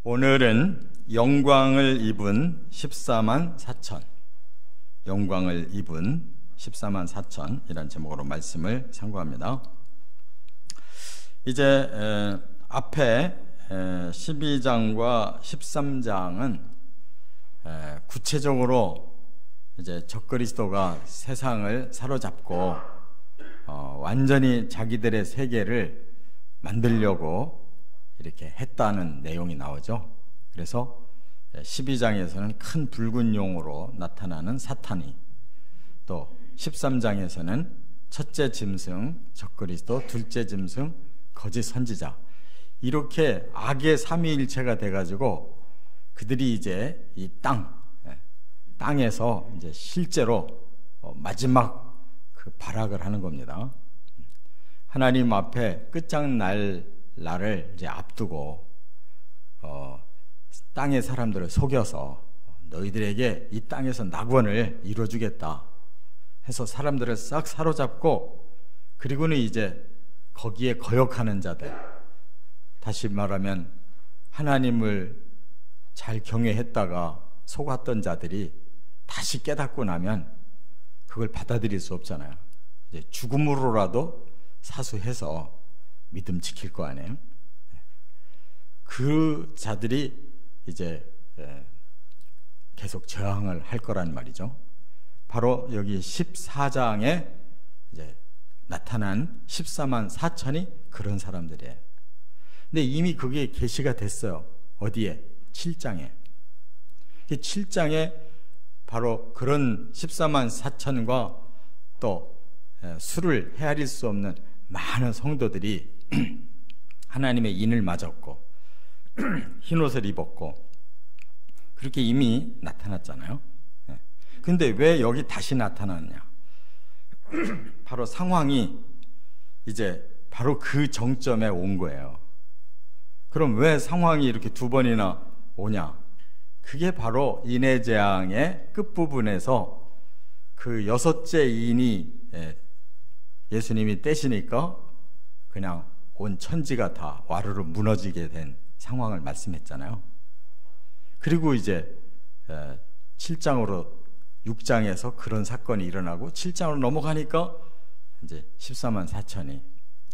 오늘은 영광을 입은 14만 4천, 영광을 입은 14만 4천이라는 제목으로 말씀을 상고합니다. 이제 앞에 12장과 13장은 구체적으로 이제 적그리스도가 세상을 사로잡고 완전히 자기들의 세계를 만들려고 이렇게 했다는 내용이 나오죠. 그래서 12장에서는 큰 붉은 용으로 나타나는 사탄이, 또 13장에서는 첫째 짐승 적그리스도, 둘째 짐승 거짓 선지자, 이렇게 악의 삼위일체가 돼가지고 그들이 이제 이 땅에서 이제 실제로 마지막 그 발악을 하는 겁니다. 하나님 앞에 끝장날 날을 이제 앞두고 땅의 사람들을 속여서 너희들에게 이 땅에서 낙원을 이루어주겠다 해서 사람들을 싹 사로잡고, 그리고는 이제 거기에 거역하는 자들, 다시 말하면 하나님을 잘 경외했다가 속았던 자들이 다시 깨닫고 나면 그걸 받아들일 수 없잖아요. 이제 죽음으로라도 사수해서 믿음 지킬 거 아니에요. 그 자들이 이제 계속 저항을 할 거란 말이죠. 바로 여기 14장에 이제 나타난 14만 4천이 그런 사람들이에요. 근데 이미 그게 계시가 됐어요. 어디에? 7장에. 7장에 바로 그런 14만 4천과 또 수를 헤아릴 수 없는 많은 성도들이 하나님의 인을 맞았고 흰옷을 입었고 그렇게 이미 나타났잖아요. 근데 왜 여기 다시 나타났냐? 바로 상황이 이제 바로 그 정점에 온 거예요. 그럼 왜 상황이 이렇게 두 번이나 오냐? 그게 바로 인해재앙의 끝부분에서 그 여섯째 인이 예수님이 떼시니까 그냥 온 천지가 다 와르르 무너지게 된 상황을 말씀했잖아요. 그리고 이제 7장으로 6장에서 그런 사건이 일어나고 7장으로 넘어가니까 이제 14만 4천이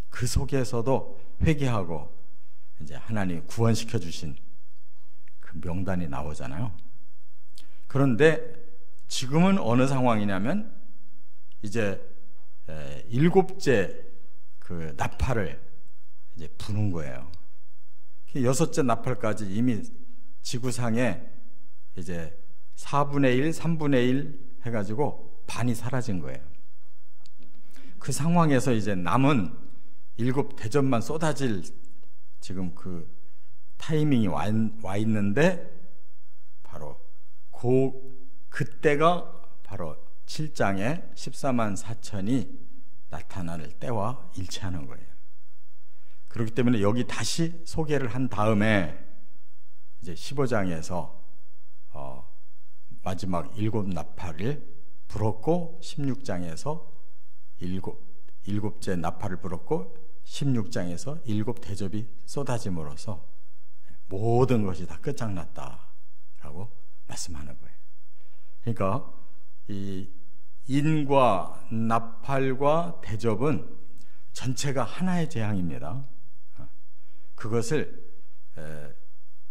그 속에서도 회개하고 이제 하나님이 구원시켜 주신 그 명단이 나오잖아요. 그런데 지금은 어느 상황이냐면 이제 일곱째 그 나팔을 이제 부는 거예요. 여섯째 나팔까지 이미 지구상에 이제 4분의 1, 3분의 1 해가지고 반이 사라진 거예요. 그 상황에서 이제 남은 7 대접만 쏟아질 지금 그 타이밍이 와 있는데 바로 그때가 바로 7장에 14만 4천이 나타날 때와 일치하는 거예요. 그렇기 때문에 여기 다시 소개를 한 다음에 이제 15장에서 마지막 7 나팔을 불었고 16장에서 7째 나팔을 불었고 16장에서 7 대접이 쏟아짐으로써 모든 것이 다 끝장났다라고 말씀하는 거예요. 그러니까 이 인과 나팔과 대접은 전체가 하나의 재앙입니다. 그것을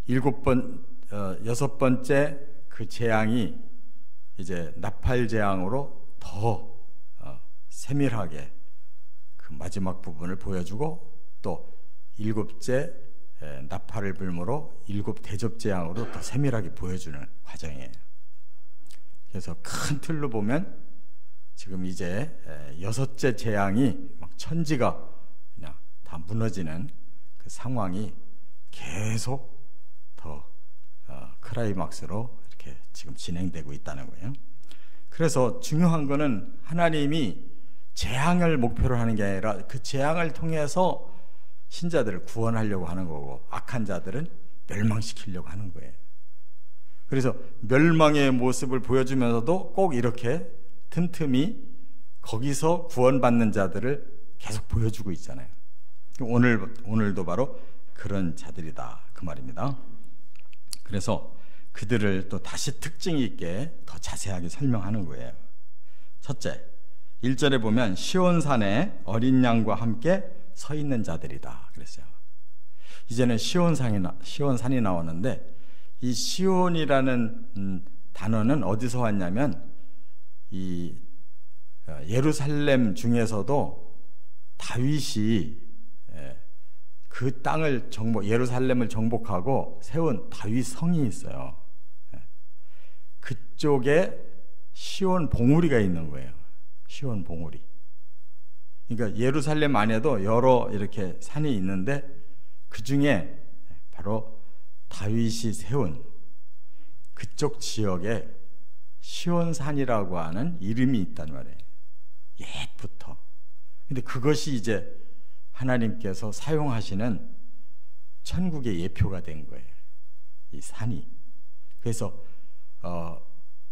6번째 그 재앙이 이제 나팔 재앙으로 더 세밀하게 그 마지막 부분을 보여주고, 또 7째 나팔을 불므로 7 대접 재앙으로 더 세밀하게 보여주는 과정이에요. 그래서 큰 틀로 보면 지금 이제 6째 재앙이 막 천지가 그냥 다 무너지는 그 상황이 계속 더 클라이막스로 이렇게 지금 진행되고 있다는 거예요. 그래서 중요한 거는 하나님이 재앙을 목표로 하는 게 아니라 그 재앙을 통해서 신자들을 구원하려고 하는 거고, 악한 자들은 멸망시키려고 하는 거예요. 그래서 멸망의 모습을 보여주면서도 꼭 이렇게 틈틈이 거기서 구원받는 자들을 계속 보여주고 있잖아요. 오늘도 바로 그런 자들이다 그 말입니다. 그래서 그들을 또 다시 특징 있게 더 자세하게 설명하는 거예요. 첫째, 1절에 보면 시온산에 어린 양과 함께 서 있는 자들이다 그랬어요. 이제는 시온산이 나오는데, 이 시온이라는 단어는 어디서 왔냐면 이 예루살렘 중에서도 다윗이 그 땅을 예루살렘을 정복하고 세운 다윗 성이 있어요. 그쪽에 시온 봉우리가 있는 거예요. 시온 봉우리. 그러니까 예루살렘 안에도 여러 이렇게 산이 있는데 그 중에 바로 다윗이 세운 그쪽 지역에 시온산이라고 하는 이름이 있단 말이에요. 옛부터. 근데 그것이 이제 하나님께서 사용하시는 천국의 예표가 된 거예요. 이 산이. 그래서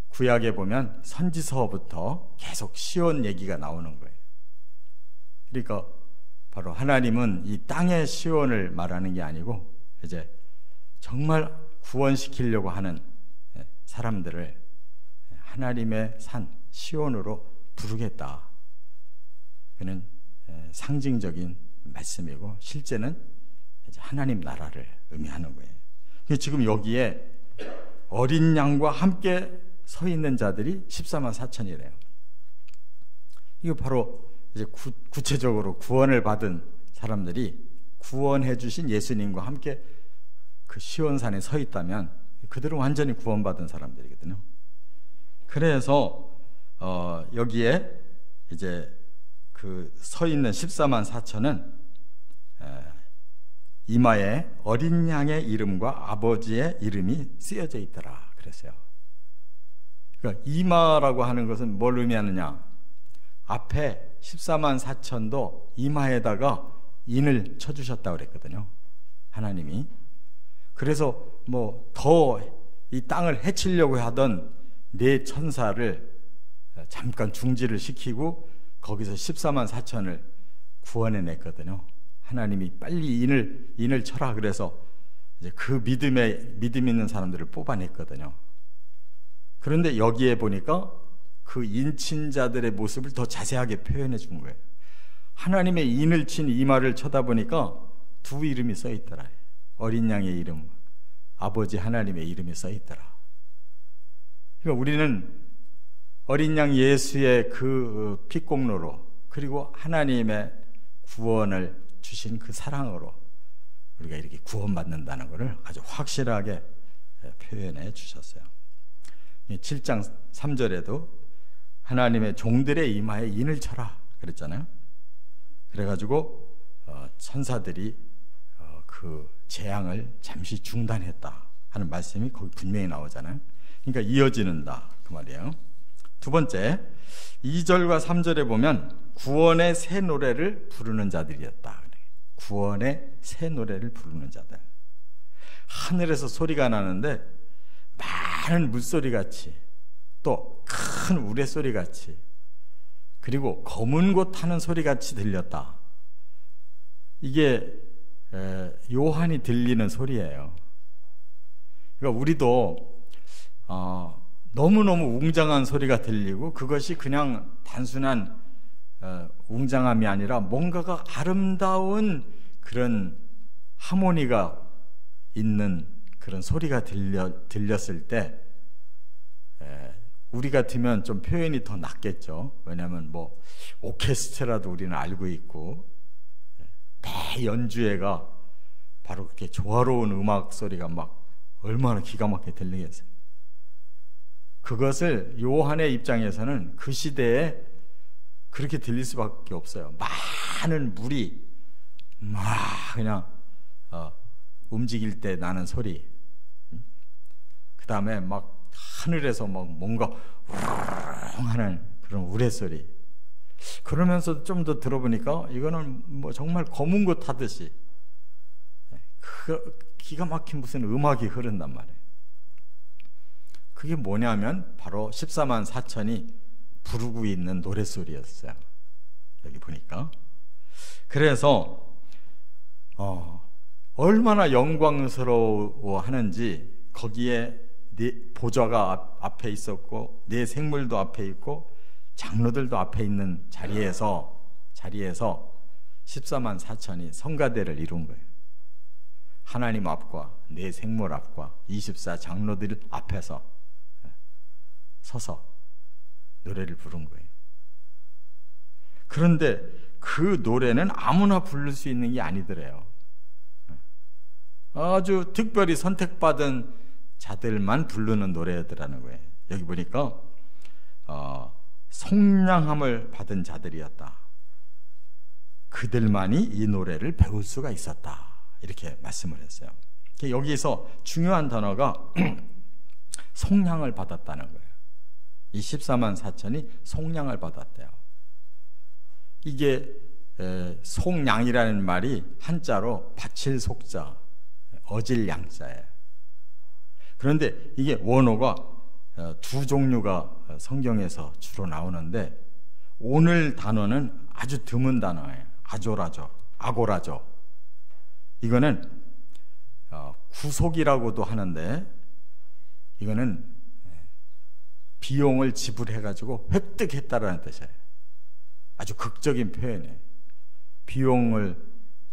구약에 보면 선지서부터 계속 시온 얘기가 나오는 거예요. 그러니까 바로 하나님은 이 땅의 시온을 말하는 게 아니고 이제 정말 구원시키려고 하는 사람들을 하나님의 산 시온으로 부르겠다. 그는 상징적인 말씀이고 실제는 이제 하나님 나라를 의미하는 거예요. 지금 여기에 어린 양과 함께 서 있는 자들이 14만 4천이래요. 이거 바로 이제 구체적으로 구원을 받은 사람들이 구원해 주신 예수님과 함께 그 시온산에 서 있다면 그들은 완전히 구원받은 사람들이거든요. 그래서 여기에 이제 그 서 있는 14만 4천은 이마에 어린 양의 이름과 아버지의 이름이 쓰여져 있더라 그랬어요. 그러니까 이마라고 하는 것은 뭘 의미하느냐? 앞에 14만 4천도 이마에다가 인을 쳐주셨다고 그랬거든요, 하나님이. 그래서 뭐 더 이 땅을 해치려고 하던 네 천사를 잠깐 중지를 시키고 거기서 14만 4천을 구원해냈거든요. 하나님이 빨리 인을 쳐라 그래서 이제 그 믿음 있는 사람들을 뽑아냈거든요. 그런데 여기에 보니까 그 인친 자들의 모습을 더 자세하게 표현해 준 거예요. 하나님의 인을 친 이마를 쳐다보니까 두 이름이 써 있더라. 어린 양의 이름, 아버지 하나님의 이름이 써 있더라. 그러니까 우리는 어린 양 예수의 그 피공로로, 그리고 하나님의 구원을 주신 그 사랑으로 우리가 이렇게 구원받는다는 것을 아주 확실하게 표현해 주셨어요. 7장 3절에도 하나님의 종들의 이마에 인을 쳐라 그랬잖아요. 그래가지고 천사들이 그 재앙을 잠시 중단했다 하는 말씀이 거기 분명히 나오잖아요. 그러니까 이어지는다 그 말이에요. 두 번째, 2절과 3절에 보면 구원의 새 노래를 부르는 자들이었다. 구원의 새 노래를 부르는 자들. 하늘에서 소리가 나는데 많은 물소리같이, 또 큰 우레소리같이, 그리고 검은 곳 타는 소리같이 들렸다. 이게 요한이 들리는 소리예요. 그러니까 우리도 너무너무 웅장한 소리가 들리고 그것이 그냥 단순한 웅장함이 아니라 뭔가가 아름다운 그런 하모니가 있는 그런 소리가 들렸을 때 우리 같으면 좀 표현이 더 낫겠죠. 왜냐하면 뭐 오케스트라도 우리는 알고 있고 매 연주회가 바로 그렇게 조화로운 음악 소리가 막 얼마나 기가 막히게 들리겠어요. 그것을 요한의 입장에서는 그 시대에 그렇게 들릴 수밖에 없어요. 많은 물이 막 그냥 움직일 때 나는 소리, 그 다음에 막 하늘에서 막 뭔가 우렁하는 그런 우레소리. 그러면서 좀 더 들어보니까 이거는 뭐 정말 검은 것 타듯이 기가 막힌 무슨 음악이 흐른단 말이에요. 그게 뭐냐면 바로 14만 4천이 부르고 있는 노랫소리였어요. 여기 보니까. 그래서 얼마나 영광스러워 하는지 거기에 보좌가 앞에 있었고 네 생물도 앞에 있고 장로들도 앞에 있는 자리에서 14만 4천이 성가대를 이룬 거예요. 하나님 앞과 네 생물 앞과 24 장로들 앞에서 서서 노래를 부른 거예요. 그런데 그 노래는 아무나 부를 수 있는 게 아니더래요. 아주 특별히 선택받은 자들만 부르는 노래더라는 거예요. 여기 보니까 속량함을 받은 자들이었다. 그들만이 이 노래를 배울 수가 있었다. 이렇게 말씀을 했어요. 여기서 중요한 단어가 속량을 받았다는 거예요. 이 14만 4천이 속량을 받았대요. 이게 속량이라는 말이 한자로 바칠 속자, 어질 양자예요. 그런데 이게 원어가 두 종류가 성경에서 주로 나오는데 오늘 단어는 아주 드문 단어예요. 아고라죠. 이거는 구속이라고도 하는데 이거는 비용을 지불해가지고 획득했다라는 뜻이에요. 아주 극적인 표현이에요. 비용을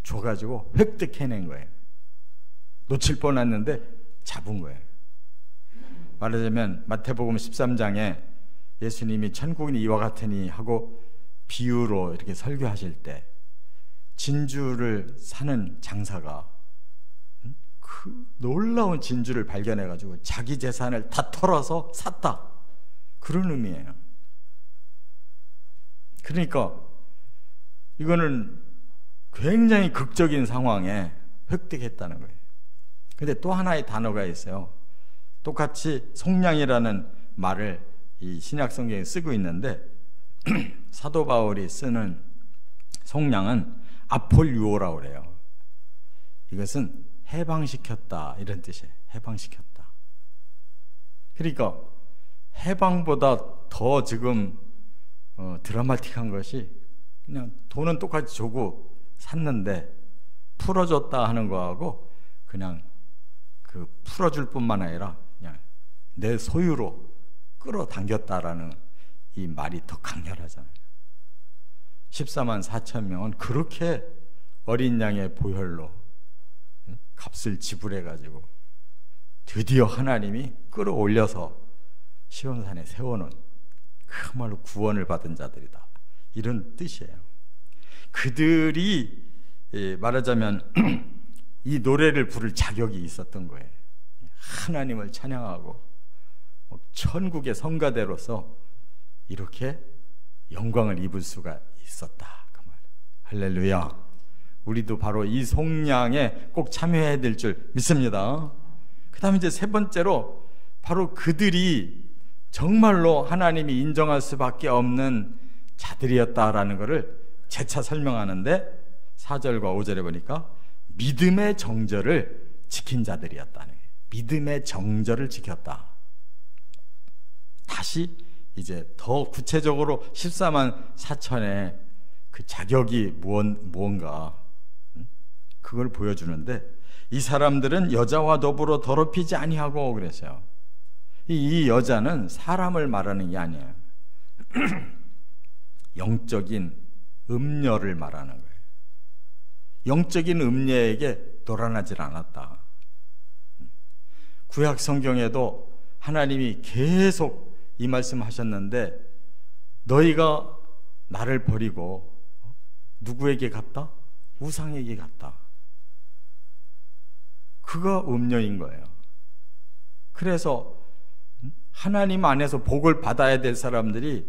줘가지고 획득해낸 거예요. 놓칠 뻔했는데 잡은 거예요. 말하자면 마태복음 13장에 예수님이 천국은 이와 같으니 하고 비유로 이렇게 설교하실 때 진주를 사는 장사가 그 놀라운 진주를 발견해가지고 자기 재산을 다 털어서 샀다. 그런 의미예요. 그러니까 이거는 굉장히 극적인 상황에 획득했다는 거예요. 근데 또 하나의 단어가 있어요. 똑같이 속량이라는 말을 이 신약 성경에 쓰고 있는데 사도 바울이 쓰는 속량은 아폴유오라고 그래요. 이것은 해방시켰다 이런 뜻이에요. 해방시켰다. 그러니까 해방보다 더 지금 드라마틱한 것이 그냥 돈은 똑같이 주고 샀는데 풀어줬다 하는 거하고 그냥 그 풀어줄 뿐만 아니라 그냥 내 소유로 끌어당겼다라는 이 말이 더 강렬하잖아요. 14만 4천 명은 그렇게 어린 양의 보혈로 값을 지불해가지고 드디어 하나님이 끌어올려서 시온산에 세워놓은 그야말로 구원을 받은 자들이다. 이런 뜻이에요. 그들이 말하자면 이 노래를 부를 자격이 있었던 거예요. 하나님을 찬양하고 천국의 성가대로서 이렇게 영광을 입을 수가 있었다. 그 말. 할렐루야. 우리도 바로 이 속량에 꼭 참여해야 될 줄 믿습니다. 그 다음에 이제 세 번째로 바로 그들이 정말로 하나님이 인정할 수밖에 없는 자들이었다라는 것을 재차 설명하는데 4절과 5절에 보니까 믿음의 정절을 지킨 자들이었다는 거예요. 믿음의 정절을 지켰다. 다시 이제 더 구체적으로 14만 4천의 그 자격이 무언가 그걸 보여주는데 이 사람들은 여자와 더불어 더럽히지 아니하고 그랬어요. 이 여자는 사람을 말하는 게 아니에요. 영적인 음녀를 말하는 거예요. 영적인 음녀에게 노란하질 않았다. 구약 성경에도 하나님이 계속 이 말씀하셨는데 너희가 나를 버리고 누구에게 갔다? 우상에게 갔다. 그가 음녀인 거예요. 그래서 하나님 안에서 복을 받아야 될 사람들이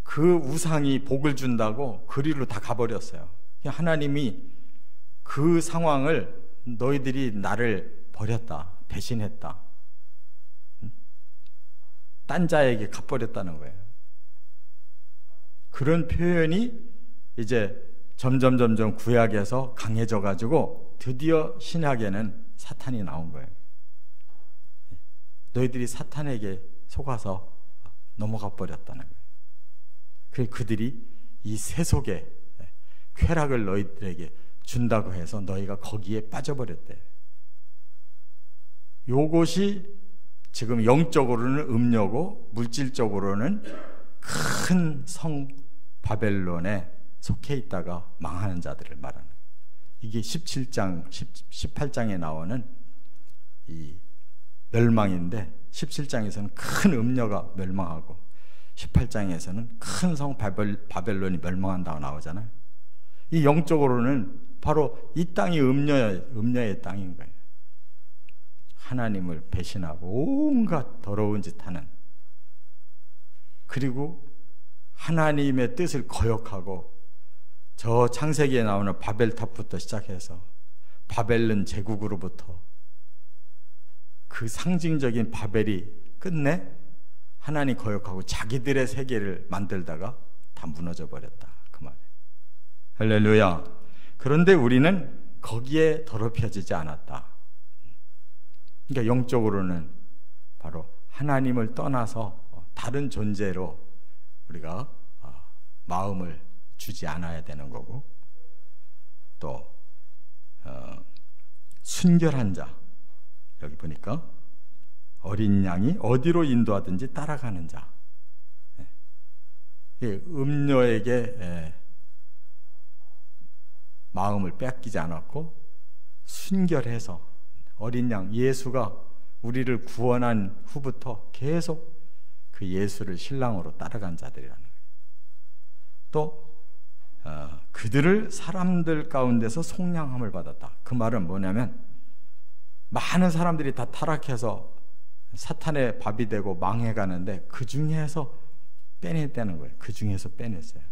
그 우상이 복을 준다고 그리로 다 가버렸어요. 하나님이 그 상황을 너희들이 나를 버렸다, 배신했다, 딴 자에게 갚버렸다는 거예요. 그런 표현이 이제 점점 구약에서 강해져 가지고 드디어 신약에는 사탄이 나온 거예요. 너희들이 사탄에게 속아서 넘어가 버렸다는 거예요. 그래서 그들이 이 세속의 쾌락을 너희들에게 준다고 해서 너희가 거기에 빠져버렸대. 요것이 지금 영적으로는 음녀고 물질적으로는 큰 성 바벨론에 속해 있다가 망하는 자들을 말하는 거예요. 이게 17장, 18장에 나오는 이 멸망인데 17장에서는 큰 음녀가 멸망하고 18장에서는 큰 성 바벨론이 멸망한다고 나오잖아요. 이 영적으로는 바로 이 땅이 음녀의 땅인 거예요. 하나님을 배신하고 온갖 더러운 짓 하는, 그리고 하나님의 뜻을 거역하고 저 창세기에 나오는 바벨탑부터 시작해서 바벨론 제국으로부터 그 상징적인 바벨이 끝내 하나님 거역하고 자기들의 세계를 만들다가 다 무너져 버렸다, 그 말이에요. 할렐루야. 그런데 우리는 거기에 더럽혀지지 않았다. 그러니까 영적으로는 바로 하나님을 떠나서 다른 존재로 우리가 마음을 주지 않아야 되는 거고, 또 순결한 자, 여기 보니까 어린 양이 어디로 인도하든지 따라가는 자, 음녀에게 마음을 뺏기지 않았고 순결해서 어린 양 예수가 우리를 구원한 후부터 계속 그 예수를 신랑으로 따라간 자들이라는 거예요. 또 그들을 사람들 가운데서 속량함을 받았다. 그 말은 뭐냐면 많은 사람들이 다 타락해서 사탄의 밥이 되고 망해가는데 그 중에서 빼냈다는 거예요. 그 중에서 빼냈어요.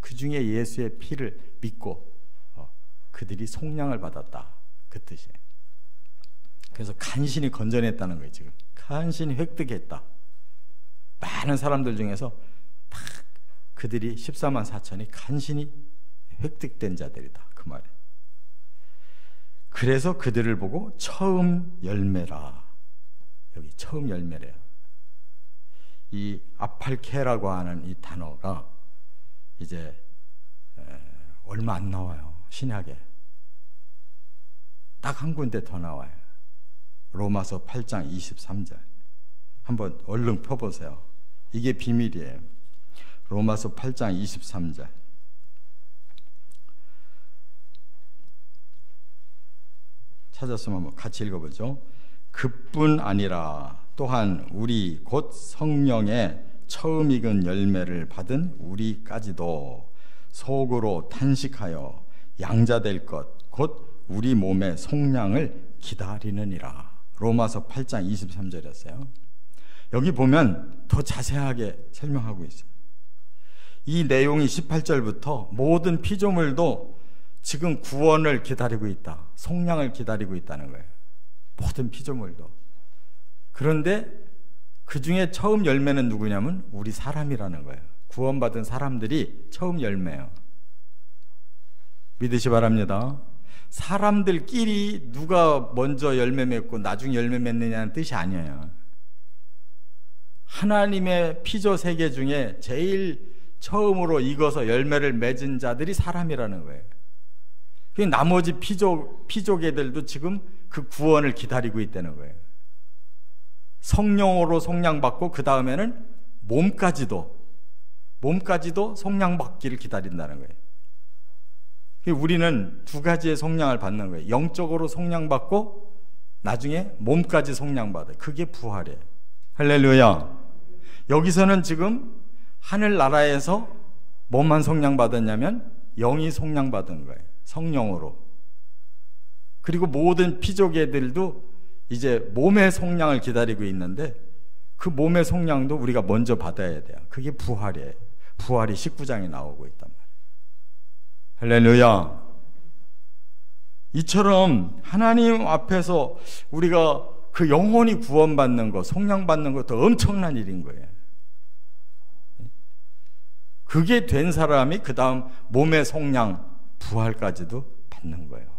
그 중에 예수의 피를 믿고 그들이 속량을 받았다, 그 뜻이에요. 그래서 간신히 건져냈다는 거예요. 지금 간신히 획득했다. 많은 사람들 중에서 딱 그들이 14만 4천이 간신히 획득된 자들이다, 그 말이에요. 그래서 그들을 보고 처음 열매라, 여기 처음 열매래요. 이 아팔케라고 하는 이 단어가 이제 얼마 안 나와요, 신약에. 딱 한 군데 더 나와요. 로마서 8장 23절. 한번 얼른 펴보세요. 이게 비밀이에요. 로마서 8장 23절. 찾았으면 한번 같이 읽어보죠. 그뿐 아니라 또한 우리 곧 성령의 처음 익은 열매를 받은 우리까지도 속으로 탄식하여 양자될 것 곧 우리 몸의 속량을 기다리느니라. 로마서 8장 23절이었어요. 여기 보면 더 자세하게 설명하고 있어요. 이 내용이 18절부터 모든 피조물도 지금 구원을 기다리고 있다, 속량을 기다리고 있다는 거예요. 모든 피조물도. 그런데 그 중에 처음 열매는 누구냐면 우리 사람이라는 거예요. 구원받은 사람들이 처음 열매예요. 믿으시 바랍니다. 사람들끼리 누가 먼저 열매 맺고 나중 열매 맺느냐는 뜻이 아니에요. 하나님의 피조 세계 중에 제일 처음으로 익어서 열매를 맺은 자들이 사람이라는 거예요. 나머지 피조개들도 지금 그 구원을 기다리고 있다는 거예요. 성령으로 속량받고 그 다음에는 몸까지도 속량받기를 기다린다는 거예요. 우리는 두 가지의 속량을 받는 거예요. 영적으로 속량받고 나중에 몸까지 속량받아요. 그게 부활이에요. 할렐루야. 여기서는 지금 하늘나라에서 뭐만 속량받았냐면 영이 속량받은 거예요. 성령으로. 그리고 모든 피조개들도 이제 몸의 속량을 기다리고 있는데 그 몸의 속량도 우리가 먼저 받아야 돼요. 그게 부활이에요. 부활이 19장에 나오고 있단 말이에요. 할렐루야. 이처럼 하나님 앞에서 우리가 그 영혼이 구원받는 것, 속량받는 것도 엄청난 일인 거예요. 그게 된 사람이 그 다음 몸의 속량, 부활까지도 받는 거예요.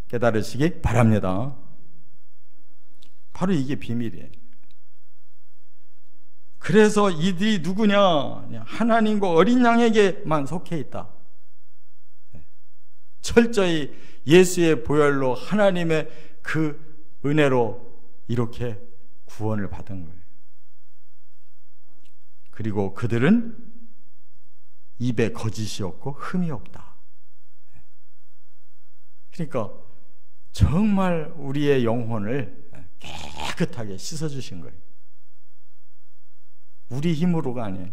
깨달으시기 바랍니다. 바로 이게 비밀이에요. 그래서 이들이 누구냐? 하나님과 어린 양에게만 속해 있다. 철저히 예수의 보혈로 하나님의 그 은혜로 이렇게 구원을 받은 거예요. 그리고 그들은 입에 거짓이 없고 흠이 없다. 그러니까 정말 우리의 영혼을 깨끗하게 씻어주신 거예요. 우리 힘으로가 아니에요.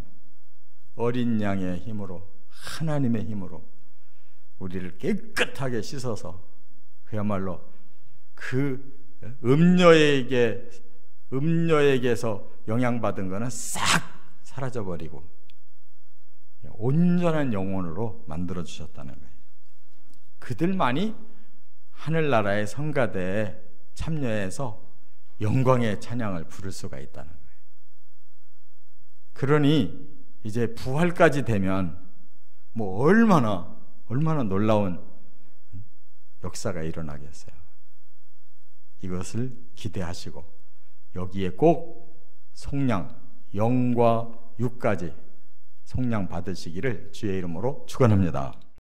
어린 양의 힘으로, 하나님의 힘으로 우리를 깨끗하게 씻어서 그야말로 그 음녀에게서 영향받은 거는 싹 사라져버리고 온전한 영혼으로 만들어 주셨다는 거예요. 그들만이 하늘나라의 성가대에 참여해서 영광의 찬양을 부를 수가 있다는 거예요. 그러니 이제 부활까지 되면 뭐 얼마나 놀라운 역사가 일어나겠어요. 이것을 기대하시고 여기에 꼭 속량, 영과 육까지 속량 받으시기를 주의 이름으로 축원합니다.